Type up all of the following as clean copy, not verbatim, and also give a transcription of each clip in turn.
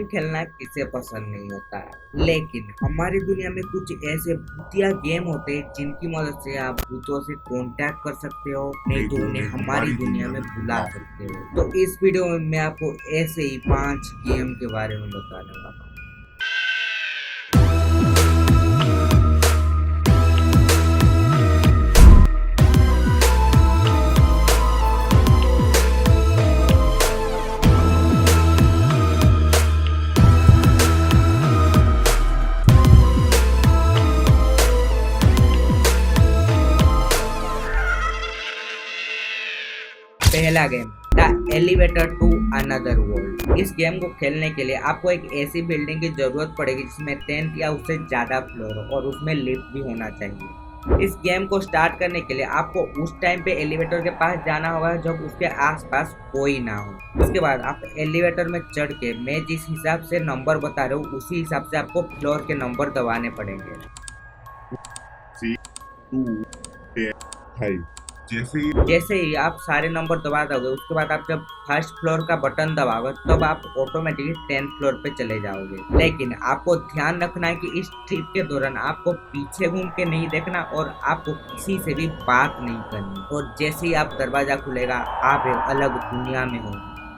खेलना किसे पसंद नहीं होता, लेकिन हमारी दुनिया में कुछ ऐसे भूतिया गेम होते हैं जिनकी मदद से आप भूतों से कांटेक्ट कर सकते हो, नहीं तो उन्हें हमारी दुनिया में बुला सकते हो। तो इस वीडियो में मैं आपको ऐसे ही 5 गेम के बारे में बताने वाला हूँ। पहला game, the elevator to another world. इस गेम को खेलने के लिए आपको एक ऐसी बिल्डिंग की जरूरत पड़ेगी जिसमें 10 या उससे ज्यादा फ्लोर हो और उसमें लिफ्ट भी होना चाहिए। इस गेम को स्टार्ट करने के लिए आपको उस टाइम पे एलिवेटर के पास जाना होगा जब उसके आसपास कोई ना हो। उसके बाद आप एलिवेटर में चढ़ के मैं जिस हिसाब से नंबर बता रहा हूँ उसी हिसाब से आपको फ्लोर के नंबर दबाने पड़ेंगे। 3, 2, 10, 5। जैसे ही आप सारे नंबर दबा दोगे उसके बाद आप जब फर्स्ट फ्लोर का बटन दबाओगे तब आप ऑटोमेटिकली 10th फ्लोर पे चले जाओगे। लेकिन आपको ध्यान रखना है कि इस ट्रिप के दौरान आपको पीछे घूम के नहीं देखना और आपको किसी से भी बात नहीं करनी। और जैसे ही आप दरवाजा खुलेगा आप एक अलग दुनिया में हो।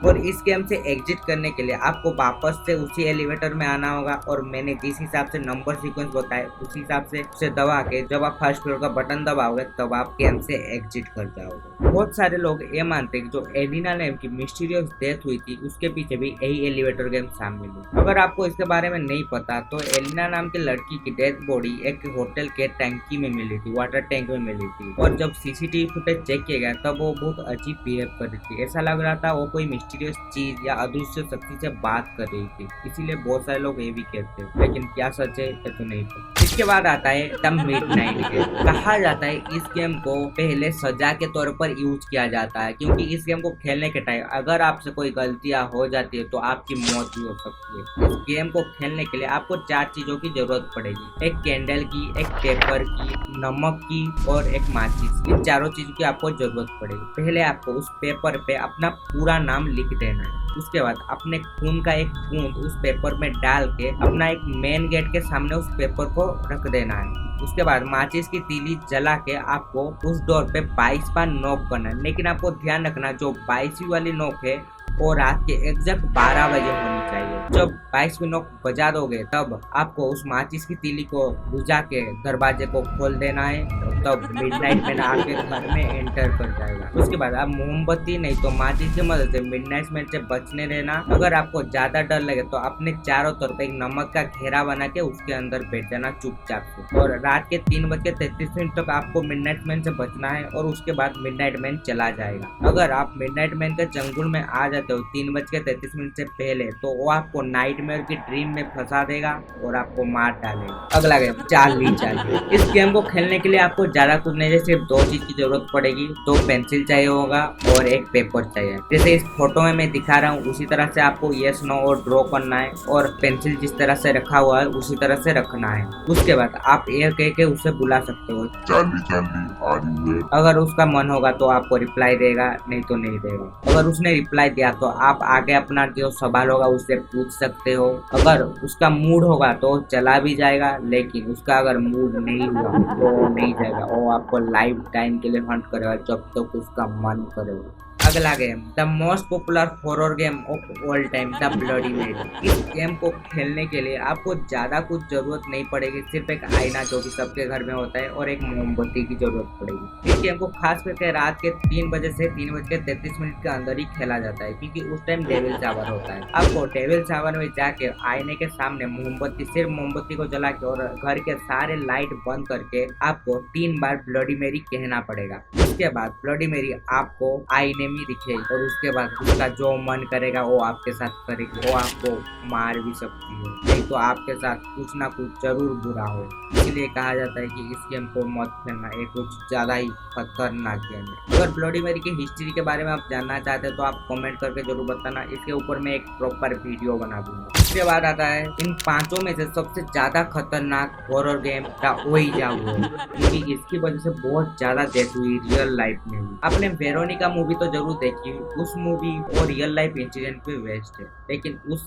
और इस गेम से एग्जिट करने के लिए आपको वापस से उसी एलिवेटर में आना होगा और मैंने जिस हिसाब से नंबर सीक्वेंस बताया उस हिसाब से उसे दबा के जब आप फर्स्ट फ्लोर का बटन दबाओगे तब आप गेम से एग्जिट कर जाओगे। बहुत सारे लोग ये मानते हैं कि जो एलिना नेम की मिस्टीरियस डेथ हुई थी उसके पीछे भी यही एलिवेटर गेम शामिल है। अगर आपको इसके बारे में नहीं पता तो एलिना नाम की लड़की की डेथ बॉडी एक होटल के टैंकी में मिली थी, वाटर टैंक में मिली थी। और जब सीसीटीवी फुटेज चेक किया गया तब वो बहुत अजीब बिहेव कर रही थी। ऐसा लग रहा था वो कोई मिस्टीरियस चीज या अदृश्य शक्ति से बात कर रही थी, इसीलिए बहुत सारे लोग ये भी कहते हैं, लेकिन क्या सच है ये तो नहीं पता। इसके बाद आता है द मिडनाइट गेम। कहा जाता है इस गेम को पहले सजा के तौर पर यूज किया जाता है, क्योंकि इस गेम को खेलने के टाइम अगर आपसे कोई गलतियां हो जाती है तो आपकी मौत भी हो सकती है। इस गेम को खेलने के लिए आपको 4 चीजों की जरूरत पड़ेगी, एक कैंडल की, एक पेपर की, नमक की और एक माचिस। इन चारों चीजों की आपको जरूरत पड़ेगी। पहले आपको उस पेपर पे अपना पूरा नाम लिख देना है। उसके बाद अपने खून का एक बूंद उस पेपर में डाल के अपना एक मेन गेट के सामने उस पेपर को रख देना है। उसके बाद माचिस की तीली जला के आपको उस डोर पे 22 बार नॉक करना है, लेकिन आपको ध्यान रखना जो 22वीं वाली नॉक है वो रात के एग्जैक्ट 12 बजे होनी चाहिए। जब 22वीं नॉक बजा दोगे तब आपको उस माचिस की तीली को बुझा के दरवाजे को खोल देना है, तब मिडनाइट मैन आके घर में एंटर कर जाएगा। उसके बाद आप मोमबत्ती नहीं तो माचिस की मदद से मिडनाइट मैन से बचने रहना। अगर आपको ज्यादा डर लगे तो अपने चारों तरफ एक नमक का घेरा बना के उसके अंदर बैठ जाना चुपचाप से। और रात के 3:33 तक आपको मिडनाइट मैन से बचना है और उसके बाद मिडनाइट मैन चला जाएगा। अगर आप मिडनाइट मैन के चंगुल में आ जाते हो 3:33 से पहले तो वो आपको नाइटमेयर की ड्रीम में फंसा देगा और आपको मार डालेगा। अगला गेम चार्ली चार्ली। इस गेम को खेलने के लिए आपको ज्यादा कुछ नहीं, सिर्फ 2 चीज की जरूरत पड़ेगी। 2 पेंसिल चाहिए होगा और एक पेपर चाहिए। जैसे इस फोटो में मैं दिखा रहा हूँ उसी तरह से आपको यस नो और ड्रॉ करना है और पेंसिल जिस तरह से रखा हुआ है उसी तरह से रखना है। उसके बाद आप ये कह के उसे बुला सकते हो, चार्ली चार्ली आ रही है। अगर उसका मन होगा तो आपको रिप्लाई देगा, नहीं तो नहीं देगा। अगर उसने रिप्लाई दिया तो आप आगे अपना जो सवाल होगा उससे पूछ सकते हो। अगर उसका मूड होगा तो चला भी जाएगा, लेकिन उसका अगर मूड नहीं हुआ तो नहीं जाएगा। वो आपको लाइफ टाइम के लिए हंट करेगा जब तक उसका मन करेगा। अगला game, the most popular horror game of all time, the bloody मेरी। इस गेम को खेलने के लिए आपको ज्यादा कुछ जरूरत नहीं पड़ेगी, सिर्फ एक आईना जो कि सबके घर में होता है और एक मोमबत्ती की जरूरत पड़ेगी। इस गेम को खास करके रात के 3 बजे से 3:33 के अंदर ही खेला जाता है, क्योंकि उस टाइम डेविल शावर होता है। आपको डेविल शावर में जाके आईने के सामने मोमबत्ती, सिर्फ मोमबत्ती को जला के और घर के सारे लाइट बंद करके आपको 3 बार ब्लडी मेरी कहना पड़ेगा। उसके बाद ब्लडी मेरी आपको आईने में दिखेगी और उसके बाद उसका जो मन करेगा वो आपके साथ करेगी। वो आपको मार भी सकती है, नहीं तो आपके साथ कुछ ना कुछ जरूर बुरा हो। इसलिए कहा जाता है कि इस गेम को मत खेलना, ये कुछ ज्यादा ही खतरनाक गेम है। अगर ब्लडी मेरी की हिस्ट्री के बारे में आप जानना चाहते हैं तो आप कमेंट करके जरूर बताना, इसके ऊपर मैं एक प्रॉपर वीडियो बना दूंगा। उसके बाद आता है इन 5 में से सबसे ज्यादा खतरनाक horror game the Ouija wall, क्योंकि इसकी वजह से बहुत ज्यादा डेथ हुई रियल रियल लाइफ में भी। आपने वेरोनिका मूवी तो जरूर देखी, उस मूवी और रियल लाइफ इंसिडेंट पे बेस्ड है, लेकिन उस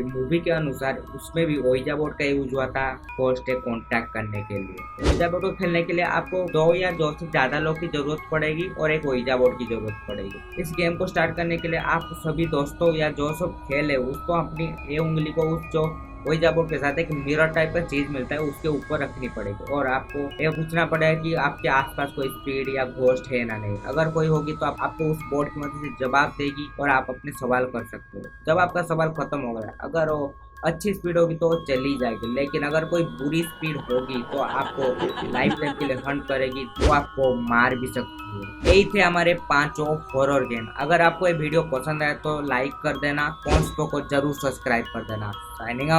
मूवी के अनुसार उसमें भी ओइजा बोर्ड का यूज हुआ था पोस्ट कॉन्टैक्ट करने के लिए। ओइजा बोर्ड को खेलने के लिए आपको 2 या 2 से ज्यादा लोग की जरूरत पड़ेगी और एक ओइजा बोर्ड की जरूरत पड़ेगी। इस गेम को स्टार्ट करने के लिए आप सभी दोस्तों या जो सब खेले उसको अपनी ये उंगली को उस जो ओइजा बोर्ड के साथ एक मिरर टाइप का चीज मिलता है उसके ऊपर रखनी पड़ेगी और आपको ये पूछना पड़ेगा कि आपके आसपास कोई स्पीड या घोस्ट है ना नहीं। अगर कोई होगी तो आपको उस बोर्ड की मदद से जवाब देगी और आप अपने सवाल कर सकते हो। जब आपका सवाल खत्म हो गया, अगर वो अच्छी स्पीड होगी तो वो चली जाएगी, लेकिन अगर कोई बुरी स्पीड होगी तो आपको लाइफ टाइम के लिए हंट करेगी, तो आपको मार भी सकती है। यही थे हमारे 5 हॉरर गेम। अगर आपको ये वीडियो पसंद आए तो लाइक कर देना, कॉन्स्पो को जरूर सब्सक्राइब कर देना। Signing out.